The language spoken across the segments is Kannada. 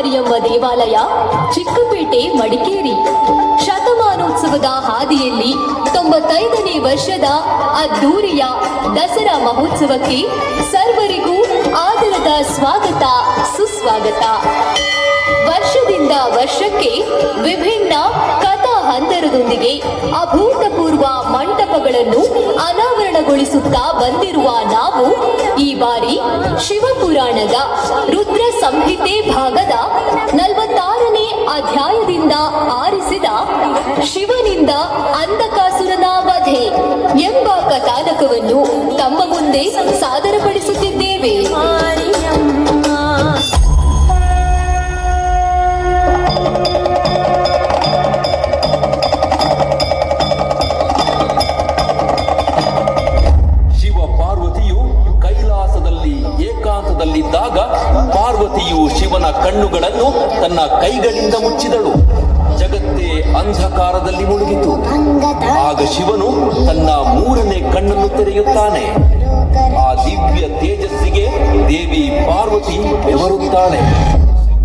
ಮಾರಿಯಮ್ಮ ದೇವಾಲಯ, ಚಿಕ್ಕಪೇಟೆ, ಮಡಿಕೇರಿ. ಶತಮಾನೋತ್ಸವದ ಹಾದಿಯಲ್ಲಿ 95ನೇ ವರ್ಷದ ಅದ್ದೂರಿಯ ದಸರಾ ಮಹೋತ್ಸವಕ್ಕೆ ಸರ್ವರಿಗೂ ಆದರದ ಸ್ವಾಗತ, ಸುಸ್ವಾಗತ. ವರ್ಷದಿಂದ ವರ್ಷಕ್ಕೆ ವಿಭಿನ್ನ ಕಥಾ ಹಂದರದೊಂದಿಗೆ ಅಭೂತಪೂರ್ವ ಮಂಟಪಗಳನ್ನು ಅನಾವರಣಗೊಳಿಸುತ್ತಾ ಬಂದಿರುವ ನಾವು ಈ ಬಾರಿ ಶಿವಪುರಾಣದ ರುದ್ರ ಸಂಹಿತೆ ಭಾಗದ 46ನೇ ಅಧ್ಯಾಯದಿಂದ ಆರಿಸಿದ ಶಿವನಿಂದ ಅಂಧಕಾಸುರನ ವಧೆ ಎಂಬ ಕಥಾನಕವನ್ನು ತಮ್ಮ ಮುಂದೆ ಸಾದರಪಡಿಸುತ್ತಿದ್ದೇವೆ. ಏಕಾಂತದಲ್ಲಿದ್ದಾಗ ಪಾರ್ವತಿಯು ಶಿವನ ಕಣ್ಣುಗಳನ್ನು ತನ್ನ ಕೈಗಳಿಂದ ಮುಚ್ಚಿದಳು. ಜಗತ್ತೇ ಅಂಧಕಾರದಲ್ಲಿ ಮುಳುಗಿತು. ಆಗ ಶಿವನು ತನ್ನ 3ನೇ ಕಣ್ಣನ್ನು ತೆರೆಯುತ್ತಾನೆ. ಆ ದಿವ್ಯ ತೇಜಸ್ಸಿಗೆ ದೇವಿ ಪಾರ್ವತಿ ಬೆವರುತ್ತಾಳೆ.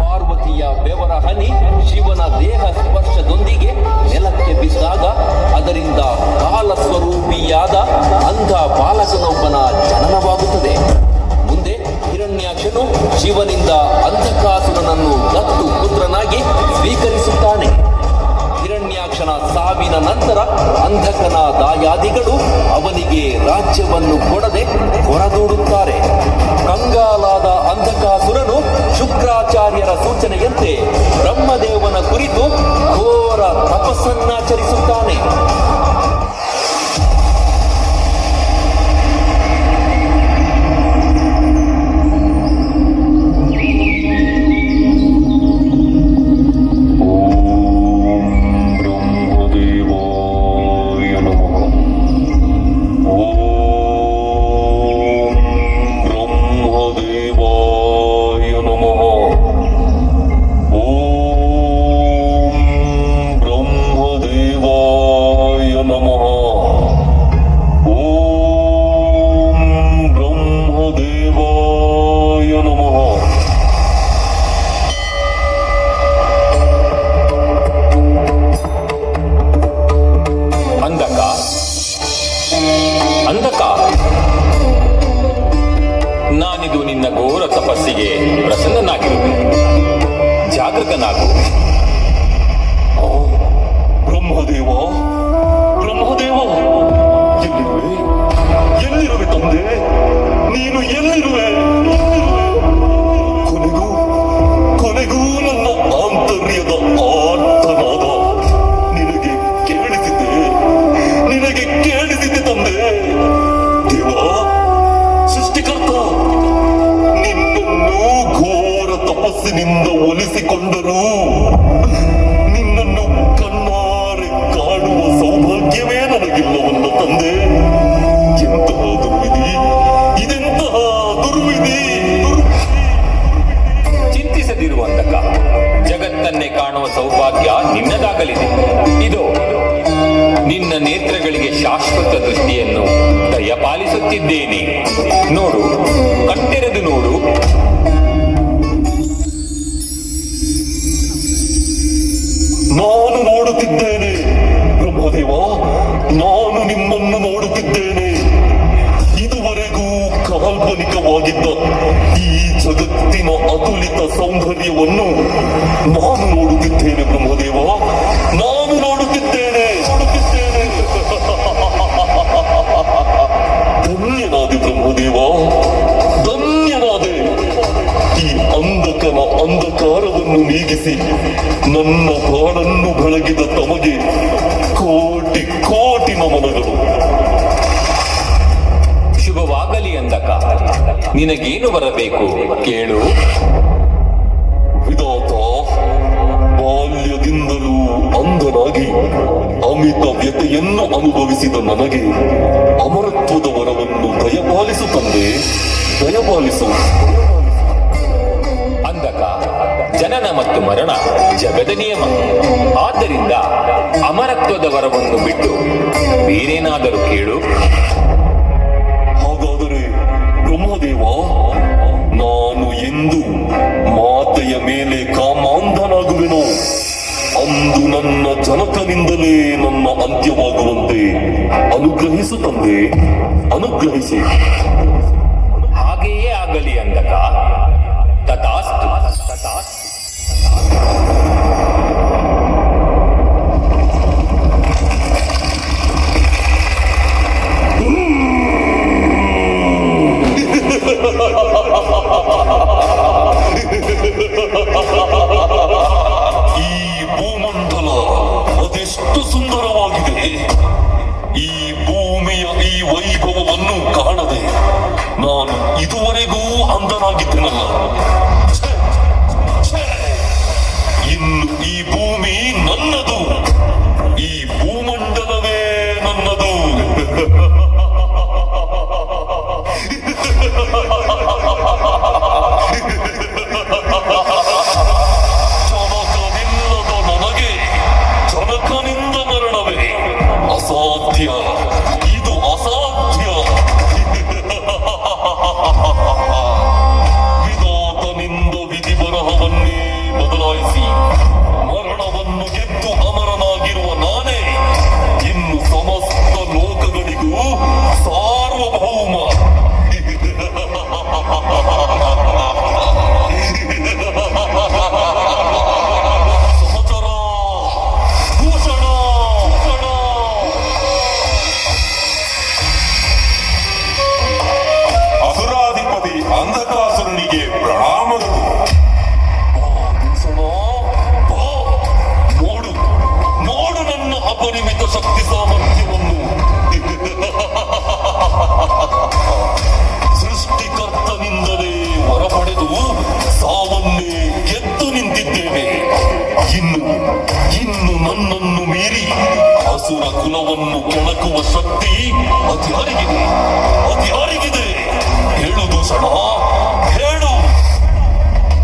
ಪಾರ್ವತಿಯ ಬೆವರ ಹನಿ ಶಿವನ ದೇಹ ಸ್ಪರ್ಶದೊಂದಿಗೆ ನೆಲಕ್ಕೆ ಬಿದ್ದಾಗ ಅದರಿಂದ ಕಾಲ ಸ್ವರೂಪಿಯಾದ ಅಂಧ ಬಾಲಕನೊಬ್ಬನ ಜನನವಾಗುತ್ತದೆ. ಮುಂದೆ ಹಿರಣ್ಯಾಕ್ಷನು ಶಿವನಿಂದ ಅಂಧಕಾಸುರನನ್ನು ದತ್ತು ಪುತ್ರನಾಗಿ ಸ್ವೀಕರಿಸುತ್ತಾನೆ. ಹಿರಣ್ಯಾಕ್ಷನ ಸಾವಿನ ನಂತರ ಅಂಧಕನ ದಾಯಾದಿಗಳು ಅವನಿಗೆ ರಾಜ್ಯವನ್ನು ಕೊಡದೆ ಹೊರದೂಡುತ್ತಾರೆ. ಕಂಗಾಲಾದ ಅಂಧಕಾಸುರನು ಶುಕ್ರಾಚಾರ್ಯರ ಸೂಚನೆಯಂತೆ ಬ್ರಹ್ಮದೇವನ ಕುರಿತು ಘೋರ ತಪಸ್ಸನ್ನಾಚರಿಸುತ್ತಾನೆ. ಅಂಧಕ, ನಾನಿದು ನಿನ್ನ ಘೋರ ತಪಸ್ಸಿಗೆ ಪ್ರಸನ್ನನಾಗಿರುವೆ. ಜಾಗೃತನಾಗು. ಬ್ರಹ್ಮದೇವ, ಬ್ರಹ್ಮದೇವ, ಎಲ್ಲಿರುವೆ? ಎಲ್ಲಿರುವೆ ತಂದೆ? ನೀನು ಎಲ್ಲಿರುವೆ? ಕೊನೆಗೂ ಕೊನೆಗೂ ನನ್ನ ಆಂತರ್ಯದ ಆರ್ತನಾದ ನಿನಗೆ ಕೇಳಿಸಿದೆ, ನಿನಗೆ ಕೇಳಿಸಿದೆ ತಂದೆ. ದೇವ, ಸೃಷ್ಟಿಕರ್ತ, ನಿನ್ನನ್ನು ಘೋರ ತಪಸ್ಸಿನಿಂದ ಒಲಿಸಿಕೊಂಡರೂ ನಿನ್ನನ್ನು ಕಣ್ಣಾರೆ ಕಾಣುವ ಸೌಭಾಗ್ಯವೇ ನನಗಿಲ್ಲವಲ್ಲ ತಂದೆ. ಎಂತಹ ದುರ್ವಿಧಿ, ಇದೆಂತಹ ದುರ್ವಿಧಿ. ಚಿಂತಿಸದಿರುವ ಅಂಧಕ, ಜಗತ್ತನ್ನೇ ಕಾಣುವ ಸೌಭಾಗ್ಯ ನಿನ್ನದಾಗಲಿದೆ. ಇದು ನಿನ್ನ ನೇತ್ರಗಳಿಗೆ ಶಾಶ್ವತ ದೃಷ್ಟಿಯನ್ನು ದಯಪಾಲಿಸುತ್ತಿದ್ದೇನೆ. ನೋಡು, ಕಣ್ಣೆರೆದು ನೋಡು. ನಾನು ನೋಡುತ್ತಿದ್ದೇನೆ ಬ್ರಹ್ಮದೇವ, ನಾನು ನಿಮ್ಮನ್ನು ನೋಡುತ್ತಿದ್ದೇನೆ. ಇದುವರೆಗೂ ಕಾಲ್ಪನಿಕವಾಗಿದ್ದ ಈ ಜಗತ್ತಿನ ಅತುಲಿತ ಸೌಂದರ್ಯವನ್ನು ನಾನು ನೋಡುತ್ತಿದ್ದೇನೆ ಬ್ರಹ್ಮದೇವ, ನಾನು ನೋಡುತ್ತಿದ್ದೇನೆ. ಧನ್ಯನಾದೆ ಬ್ರಹ್ಮದೇವ, ಧನ್ಯನಾದೆ. ಈ ಅಂಧಕನ ಅಂಧಕಾರವನ್ನು ನೀಗಿಸಿ ನನ್ನ ಬಾಳನ್ನು ಬೆಳಗಿದ ತಮಗೆ ಕೋಟಿ ಕೋಟಿ ನಮನಗಳು. ಶುಭವಾಗಲಿ ಅಂಧಕ. ನಿನಗೇನು ಬರಬೇಕು ಕೇಳು. ವಿಧಾತ, ಬಾಲ್ಯದಿಂದಲೂ ಅಂಧನಾಗಿ ಅಮಿತ ವ್ಯತೆಯನ್ನು ಅನುಭವಿಸಿದ ನನಗೆ ಅಮರತ್ವದ ವರವನ್ನು ದಯಪಾಲಿಸು ತಂದೆ, ದಯಪಾಲಿಸು. ಅಂಧಕ, ಜನನ ಮತ್ತು ಮರಣ ಜಗದ ನಿಯಮ. ಆದ್ದರಿಂದ ಅಮರತ್ವದ ವರವನ್ನು ಬಿಟ್ಟು ಬೇರೇನಾದರೂ ಕೇಳು. ಹಾಗಾದರೆ ಬ್ರಹ್ಮದೇವ, ನಾನು ಎಂದು ಮಾತು ಮಾತೆಯ ಮೇಲೆ ಕಾಮಾಂಧನಾಗುವೆನೋ ಅಂದು ನನ್ನ ಜನಕನಿಂದಲೇ ನನ್ನ ಅಂತ್ಯವಾಗುವಂತೆ ಅನುಗ್ರಹಿಸು ತಂದೆ, ಅನುಗ್ರಹಿಸು. ಹಾಗೆಯೇ ಆಗಲಿ ಅಂದಕ. ತಥಾಸ್ತು ತಥಾಸ್ತು. ಈ ಭೂಮಂಡಲ ಅದೆಷ್ಟು ಸುಂದರವಾಗಿದೆ. ಈ ಭೂಮಿಯ ಈ ವೈಭವವನ್ನು ಕಾಣದೆ ನಾನು ಇದುವರೆಗೂ ಅಂಧನಾಗಿದ್ದೇನಲ್ಲ. ಛೆ, ಛೆ. ಇನ್ನು ಈ ಭೂಮಿ ನನ್ನದು, ಈ ಭೂಮಂಡಲವೇ ನನ್ನದು. ಜನಕನಿಲ್ಲದ ನನಗೆ ಜನಕನಿಂದ ಮರಣವೇ ಅಸಾಧ್ಯ, ಇದು ಅಸಾಧ್ಯ. ವಿಧಾತನಿಂದ ವಿಧಿ ಬರಹವನ್ನೇ ಬದಲಾಯಿಸಿ ಮರಣವನ್ನು ಗೆದ್ದು ಅಮರನಾಗಿರುವ ನಾನೇ ಇನ್ನು ಸಮಸ್ತ ಲೋಕಗಳಿಗೂ ಸಾರ್ವಭೌಮ. ಸಹಚರ, ಭೂಷಣ, ಭೂಷಣ. ಅಸುರಾಧಿಪತಿ ಅಂಧಕಾಸುರನಿಗೆ ಪ್ರಣಾಮಗಳು. ಭೂಷಣ, ಬಾ. ನೋಡು, ನೋಡು ನನ್ನ ಅಪರಿಮಿತ ಶಕ್ತಿ ಸಾಮರ್ಥ್ಯವನ್ನು. ಸೃಷ್ಟಿಕರ್ತನಿಂದಲೇ ಹೊರಪಡೆದು ಸಾವನ್ನೇ ಗೆದ್ದು ನಿಂತಿದ್ದೇನೆ. ಇನ್ನು ನನ್ನನ್ನು ಮೀರಿ ಅಸುರ ಕುಲವನ್ನು ಕೆಣಕುವ ಶಕ್ತಿ ಅದ್ಯಾರಿಗಿದೆ, ಅದ್ಯಾರಿಗಿದೆ? ಹೇಳು ದೂಷಣ, ಹೇಳು.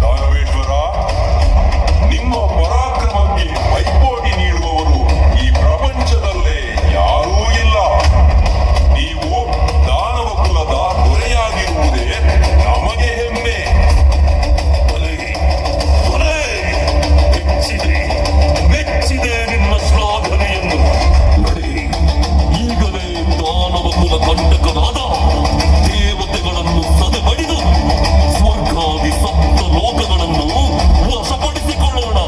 ದಾನವೇಶ್ವರ, ನಿಮ್ಮ ಪರಾಕ್ರಮಕ್ಕೆ ಪೈಪೋಟಿ ನೀಡುವವರು ಈ ಪ್ರಪಂಚದಲ್ಲೇ ಯಾರೂ ಇಲ್ಲ. ನೀವು ದಾನವ ಕುಲದ ದೊರೆಯಾಗಿರುವುದೇ ನಮಗೆ ಹೆಮ್ಮೆ. ಒಲೆ, ಒಲೆ. ಮೆಚ್ಚಿದೆ, ಮೆಚ್ಚಿದೆ ನಿನ್ನ ಶ್ಲಾಘನೆಯನ್ನು. ಒಲೆ, ಈಗಲೇ ದಾನವ ಕುಲ ಕಂಟಕನಾದ ದೇವತೆಗಳನ್ನು ಸದೆಬಡಿದು ಸ್ವರ್ಗಾದಿ ಸಪ್ತ ಲೋಕಗಳನ್ನು ವಶಪಡಿಸಿಕೊಳ್ಳೋಣ.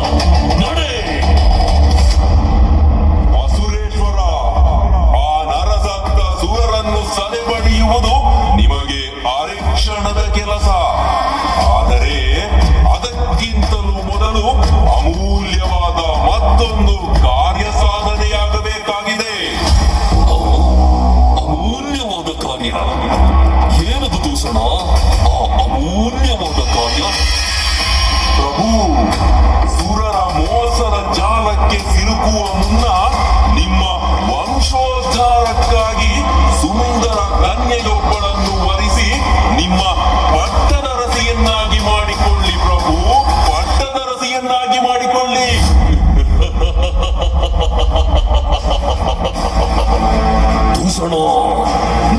ನಡೆ. ಅಸುರೇಶ್ವರ, ಆ ನರಸತ್ತ ಸುರರನ್ನು ಸದೆಬಡಿಯುವುದು ನಿಮಗೆ ಅರಿಕ್ಷಣದ ಕೆಲಸ. ಆದರೆ ಅದಕ್ಕಿಂತಲೂ ಮೊದಲು ಅಮೂಲ್ಯವಾದ ಮತ್ತೊಂದು ಕಾರ್ಯ ಸಾಧನೆಯಾಗಬೇಕಾಗಿದೆ. ಅಮೂಲ್ಯವಾದ ಕಾರ್ಯ ಏನದು ದೂಷಣ? ಆ ಅಮೂಲ್ಯವಾದ ಕಾರ್ಯ ಪ್ರಭು, ಸುರರ ಮೋಸದ ಜಾಲಕ್ಕೆ ಸಿಲುಕುವ ಮುನ್ನ ನಿಮ್ಮ ವಂಶೋದ್ಧಾರಕ್ಕಾಗಿ ಸುಂದರ ಕನ್ಯೆಯೊಬ್ಬಳನ್ನು ವರಿಸಿ ನಿಮ್ಮ ಪಟ್ಟದರಸಿಯನ್ನಾಗಿ ಮಾಡಿಕೊಳ್ಳಿ ಪ್ರಭು, ಪಟ್ಟದರಸಿಯನ್ನಾಗಿ ಮಾಡಿಕೊಳ್ಳಿ. ದೂಷಣ,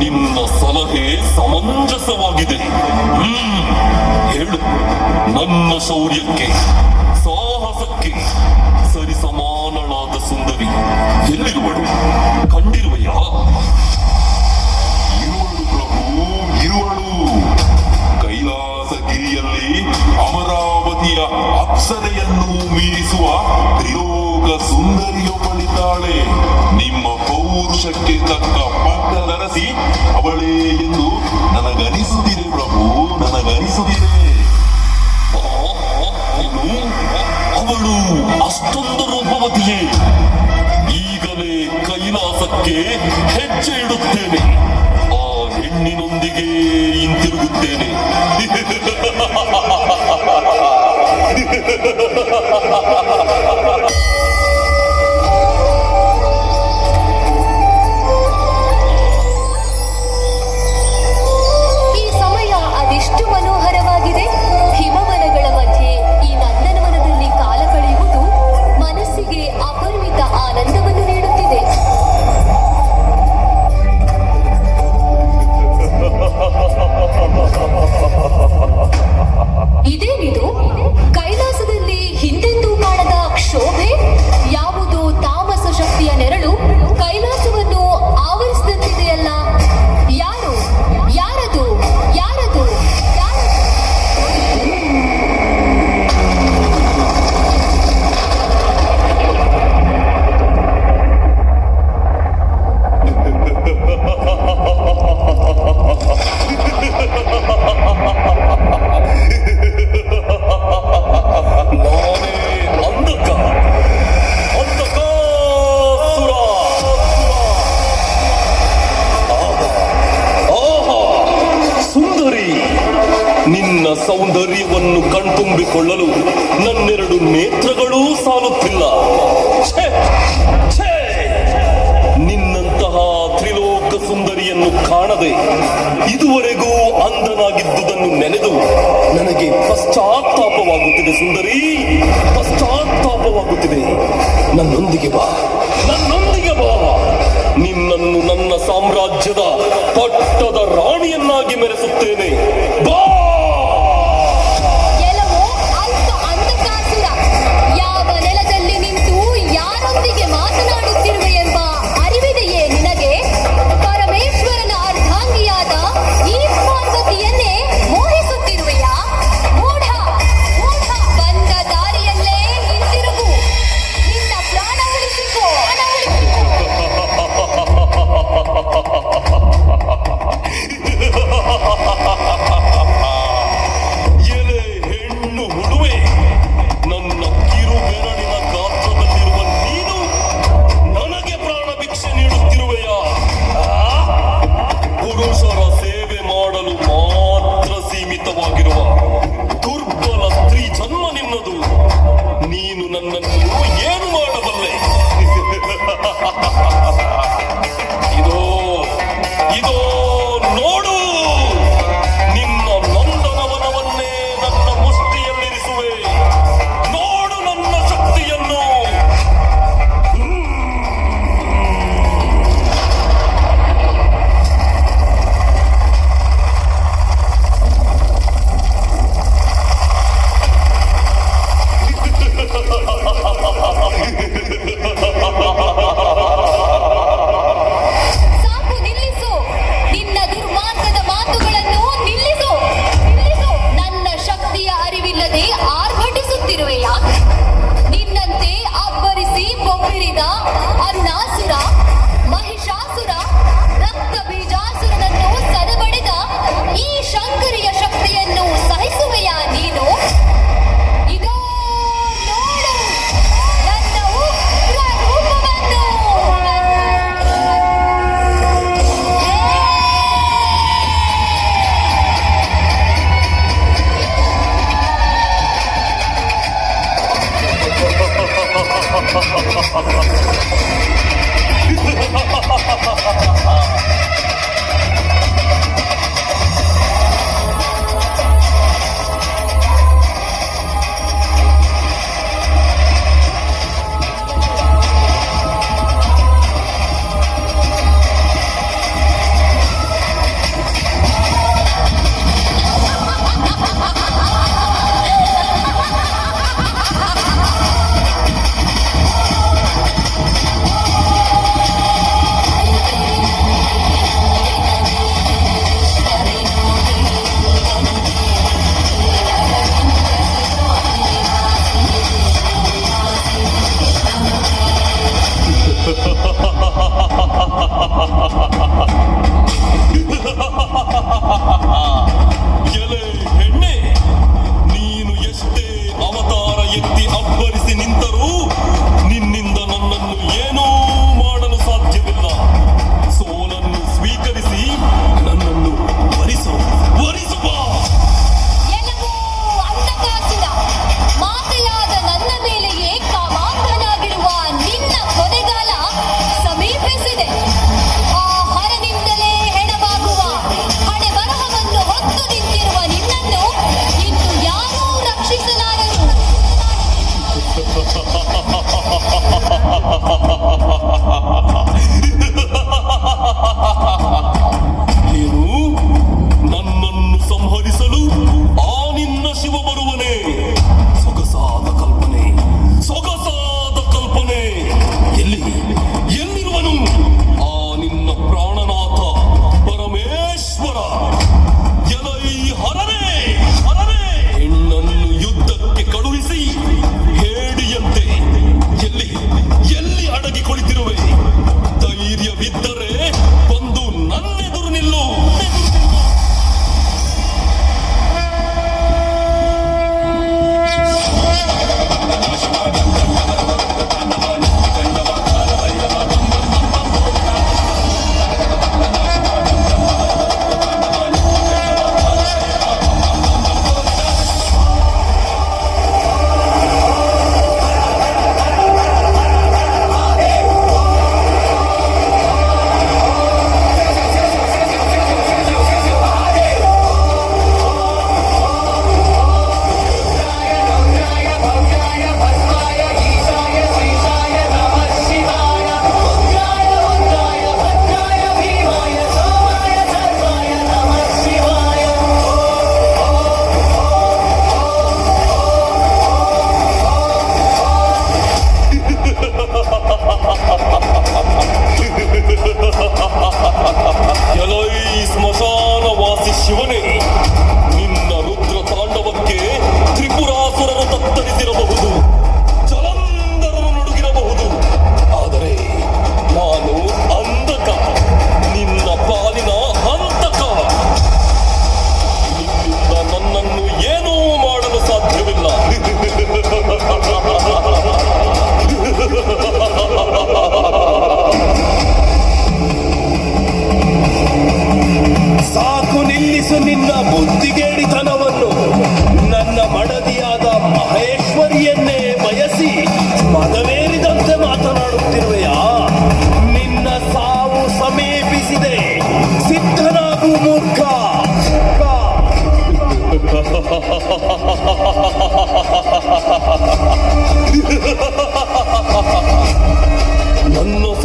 ನಿನ್ನ ಸಲಹೆ ಸಮಂಜಸವಾಗಿದೆ. ಹೇಳು, ನನ್ನ ಶೌರ್ಯಕ್ಕೆ ಸಾಹಸಕ್ಕೆ ಸರಿ ಸಮಾನಳಾದ ಸುಂದರಿ ಎಲ್ಲಿರುವಳು? ಕಂಡಿರುವೆಯಾ? ಇರುವಳು ಪ್ರಭು, ಇರುವಳು. ಕೈಲಾಸಗಿರಿಯಲ್ಲಿ ಅಮರಾವತಿಯ ಅಪ್ಸರೆಯನ್ನು ಮೀರಿಸುವ ತ್ರಿಲೋಕ ಸುಂದರಿಯೊಬ್ಬಳಿದ್ದಾಳೆ. ನಿಮ್ಮ ಪೌರುಷಕ್ಕೆ ತಕ್ಕ ಪಟ್ಟದರಸಿ ಅವಳೇ ಎಂದು ನನಗನಿಸುತ್ತಿದೆ ಪ್ರಭು, ನನಗನಿಸುತ್ತಿದೆ. ಅವಳು ಅಷ್ಟೊಂದು ರೂಪವತಿಯೇ? ಈಗಲೇ ಕೈಲಾಸಕ್ಕೆ ಹೆಜ್ಜೆ ಇಡುತ್ತೇನೆ. ಆ ಹೆಣ್ಣಿನೊಂದಿಗೆ ಹಿಂತಿರುಗುತ್ತೇನೆ. ಈ ಸಮಯ ಅದೆಷ್ಟು ಮನೋಹರವಾಗಿದೆ. ಹಿಮವನಗಳ ಮಧ್ಯೆ ಈ ನಂದನವನದಲ್ಲಿ ಕಾಲ ಕಳೆಯುವುದು ಮನಸ್ಸಿಗೆ ಅಪರಿಮಿತ ಆನಂದವನ್ನು ನೀಡುತ್ತಿದೆ. ಇದೇನಿದು? ಸೌಂದರ್ಯವನ್ನು ಕಣ್ತುಂಬಿಕೊಳ್ಳಲು ನನ್ನೆರಡು ನೇತ್ರಗಳೂ ಸಾಲುತ್ತಿಲ್ಲ. ಛೇ, ಛೇ! ನಿನ್ನಂತಹ ತ್ರಿಲೋಕ ಸುಂದರಿಯನ್ನು ಕಾಣದೆ ಇದುವರೆಗೂ ಅಂಧನಾಗಿದ್ದುದನ್ನು ನೆನೆದು ನನಗೆ ಪಶ್ಚಾತ್ತಾಪವಾಗುತ್ತಿದೆ ಸುಂದರಿ, ಪಶ್ಚಾತ್ತಾಪವಾಗುತ್ತಿದೆ. ನನ್ನೊಂದಿಗೆ ಬಾ, ನನ್ನೊಂದಿಗೆ ಬಾ. ನಿನ್ನನ್ನು ನನ್ನ ಸಾಮ್ರಾಜ್ಯದ ಪಟ್ಟದ ರಾಣಿಯನ್ನಾಗಿ ಮೆರೆಸುತ್ತೇನೆ. ಬಾ. ಕೆಲವು ಅಲ್ಪ ಅಂಧಕಾಸುರ, ಯಾವ ನೆಲದಲ್ಲಿ ನಿಂತು ಯಾರೊಂದಿಗೆ ಮಾತನಾಡುತ್ತಿರುವೆ ಎಂಬ ಅರಿವಿದೆಯೇ ನಿನಗೆ? ಪರಮೇಶ್ವರನ ಅರ್ಧಾಂಗಿಯಾದ ಈ ಪಾರ್ವತಿಯನ್ನೇ ಮೋಹಿಸುತ್ತಿರುವೆಯಾ? ಮೂಢ, ಮೂಢ! ಬಂದ ದಾರಿಯಲ್ಲೇ ಹಿಂತಿರುಗು, ನಿನ್ನ ಪ್ರಾಣ ಉಳಿಸಿಕೋ.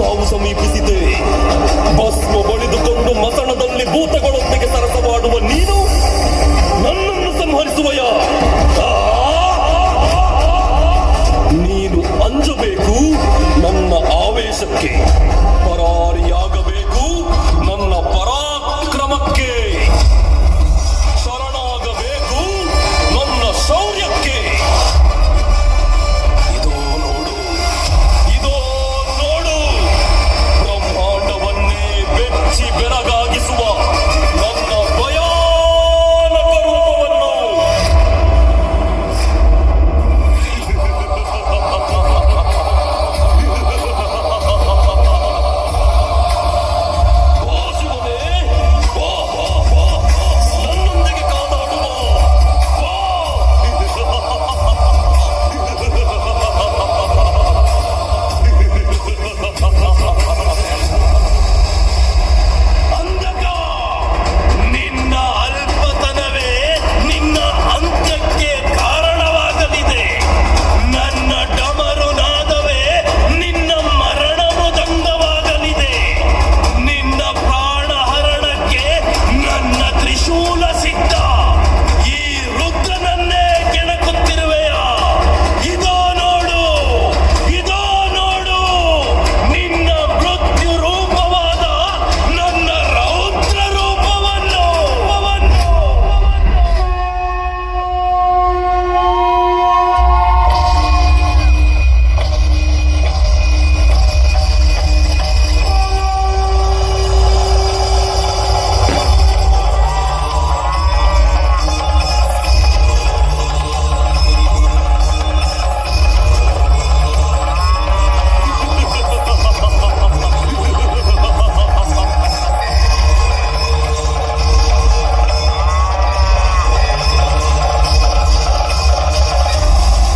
ಸಾವು ಸಮೀಪಿಸಿದೆ. ಭಸ್ಮ ಬಳಿದುಕೊಂಡು ಮಸಣದಲ್ಲಿ ಭೂತಗಳೊಂದಿಗೆ ಸರಸವಾಡುವ ನೀನು ನನ್ನನ್ನು ಸಂಹರಿಸುವಯ? ನೀನು ಅಂಜಬೇಕು ನನ್ನ ಆವೇಶಕ್ಕೆ, ಪರಾರಿಯಾಗಬೇಕು ನನ್ನ ಪರಾಕ್ರಮಕ್ಕೆ, ಶರಣಾಗಬೇಕು ನನ್ನ ಶೌರ್ಯಕ್ಕೆ. ಇದೋ ನೋಡು, ಇದೋ ನೋಡು, ಬ್ರಹ್ಮಾಂಡವನ್ನೇ ಬೆಚ್ಚಿ ಬೆರಗಾಗಿಸುವ ನನ್ನ ಭಯಾನಕ ರೂಪವನ್ನು. ವಾ ಶಿವನೇ, ವಾ ವಾ ವಾ, ನನ್ನೊಂದಿಗೆ ಕಾದಾಡುವ ವಾ. ಅಂಧಕ, ನಿನ್ನ ಅಲ್ಪತನವೇ ನಿನ್ನ ಅಂತ್ಯಕ್ಕೆ ಕಾರಣವಾಗಲಿದೆ. ನನ್ನ ಡಮರುನಾದವೇ ನಿನ್ನ ಮರಣ ಮೃದಂಗವಾಗಲಿದೆ. ನಿನ್ನ ಪ್ರಾಣಹರಣಕ್ಕೆ ನನ್ನ ತ್ರಿಶೂಲ ಸಿದ್ಧ. ಈ ರುದ್ರನನ್ನೇ ಕೆಣಕುತ್ತಿರುವೆಯ? ಇದೋ ನೋಡು, ಇದೋ ನೋಡು, ನಿನ್ನ ಮೃತ್ಯು ರೂಪವಾದ ನನ್ನ ರೌದ್ರ ರೂಪವನ್ನು.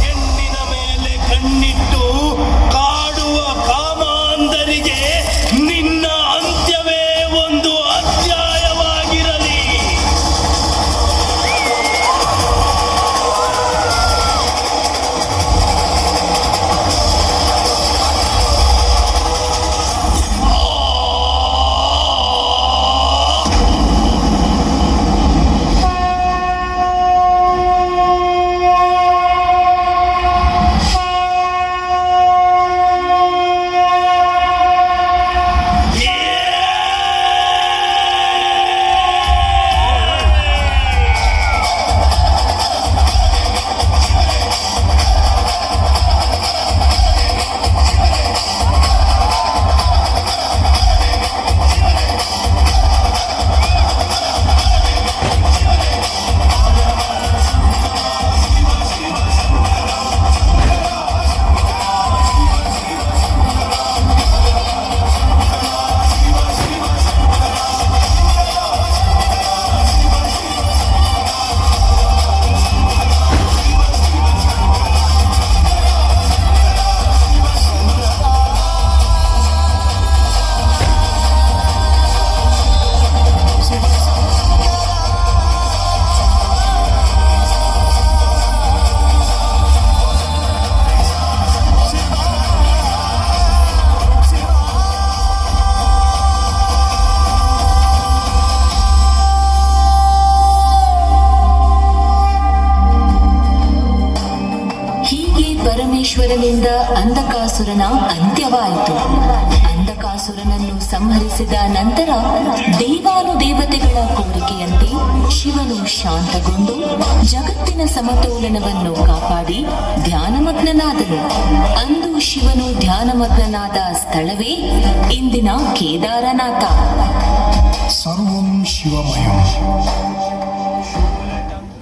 ಹೆಣ್ಣಿನ ಮೇಲೆ ಕಣ್ಣಿಟ್ಟು ಕಾಡುವ ಕಾಮಾಂಧರಿಗೆ ನಿನ್ನ ಅಂತ್ಯವೇ ಒಂದು ಅಧ್ಯಾಯವಾಗಿರಲಿ. ಹೀಗೆ ಪರಮೇಶ್ವರನಿಂದ ಅಂಧಕಾಸುರನ ಅಂತ್ಯವಾಯಿತು. ಅಂಧಕಾಸುರನನ್ನು ಸಂಹರಿಸಿದ ನಂತರ ದೇವಾನುದೇವತೆಗಳ ಕೋರಿಕೆಯಂತೆ ಶಿವನು ಶಾಂತಗೊಂಡು ಜಗತ್ತಿನ ಸಮತೋಲನವನ್ನು ಕಾಪಾಡಿ ಧ್ಯಾನಮಗ್ನನಾದನು. ಅಂದು ಶಿವನು ಧ್ಯಾನಮಗ್ನನಾದ ಸ್ಥಳವೇ ಇಂದಿನ ಕೇದಾರನಾಥ. ಸರ್ವಂ ಶಿವಮಯಂ.